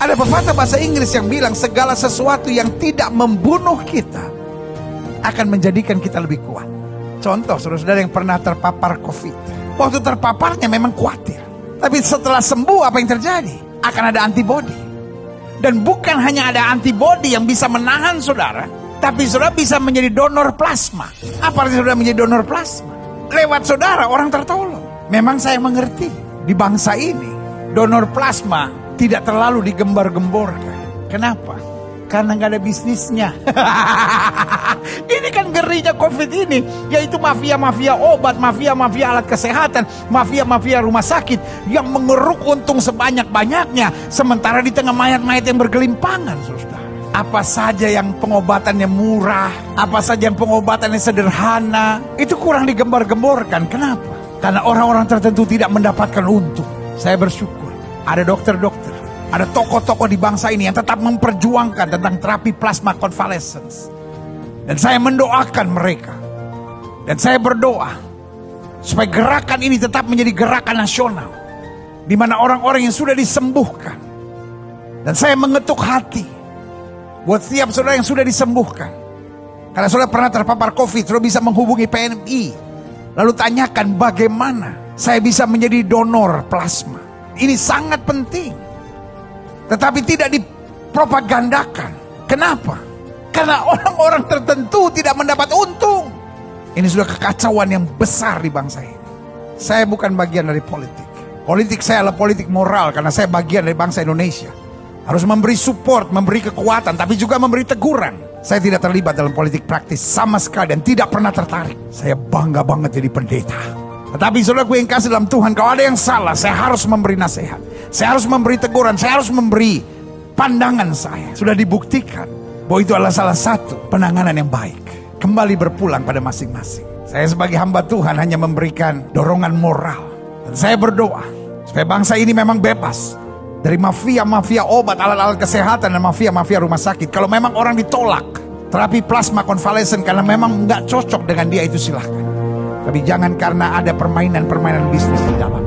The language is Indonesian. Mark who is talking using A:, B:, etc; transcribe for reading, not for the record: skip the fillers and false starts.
A: Ada pepatah bahasa Inggris yang bilang segala sesuatu yang tidak membunuh kita akan menjadikan kita lebih kuat. Contoh, saudara-saudara yang pernah terpapar COVID. Waktu terpaparnya memang khawatir. Tapi setelah sembuh apa yang terjadi? Akan ada antibodi. Dan bukan hanya ada antibodi yang bisa menahan saudara, tapi saudara bisa menjadi donor plasma. Apa artinya saudara menjadi donor plasma? Lewat saudara orang tertolong. Memang saya mengerti, di bangsa ini donor plasma tidak terlalu digembar-gemborkan. Kenapa? Karena nggak ada bisnisnya. Ini kan ngerinya COVID ini, yaitu mafia-mafia obat, mafia-mafia alat kesehatan, mafia-mafia rumah sakit yang mengeruk untung sebanyak-banyaknya, sementara di tengah mayat-mayat yang bergelimpangan, saudara. Apa saja yang pengobatannya murah, apa saja yang pengobatannya sederhana, itu kurang digembar-gemborkan. Kenapa? Karena orang-orang tertentu tidak mendapatkan untung. Saya bersyukur ada dokter-dokter, ada tokoh-tokoh di bangsa ini yang tetap memperjuangkan tentang terapi plasma convalescence. Dan saya mendoakan mereka. Dan saya berdoa supaya gerakan ini tetap menjadi gerakan nasional, di mana orang-orang yang sudah disembuhkan. Dan saya mengetuk hati buat setiap saudara yang sudah disembuhkan. Karena saudara pernah terpapar COVID, saudara bisa menghubungi PMI. Lalu tanyakan bagaimana saya bisa menjadi donor plasma. Ini sangat penting. Tetapi tidak dipropagandakan. Kenapa? Karena orang-orang tertentu tidak mendapat untung. Ini sudah kekacauan yang besar di bangsa ini. Saya bukan bagian dari politik. Politik saya adalah politik moral, karena saya bagian dari bangsa Indonesia. Harus memberi support, memberi kekuatan, tapi juga memberi teguran. Saya tidak terlibat dalam politik praktis sama sekali dan tidak pernah tertarik. Saya bangga banget jadi pendeta. Tetapi saudaraku yang kasih dalam Tuhan, kalau ada yang salah, saya harus memberi nasihat. Saya harus memberi teguran, saya harus memberi pandangan saya. Sudah dibuktikan bahwa itu adalah salah satu penanganan yang baik. Kembali berpulang pada masing-masing. Saya sebagai hamba Tuhan hanya memberikan dorongan moral. Dan saya berdoa supaya bangsa ini memang bebas dari mafia-mafia obat, alat-alat kesehatan, dan mafia-mafia rumah sakit. Kalau memang orang ditolak terapi plasma konvalesen karena memang nggak cocok dengan dia, itu silahkan. Tapi jangan karena ada permainan-permainan bisnis di dalam.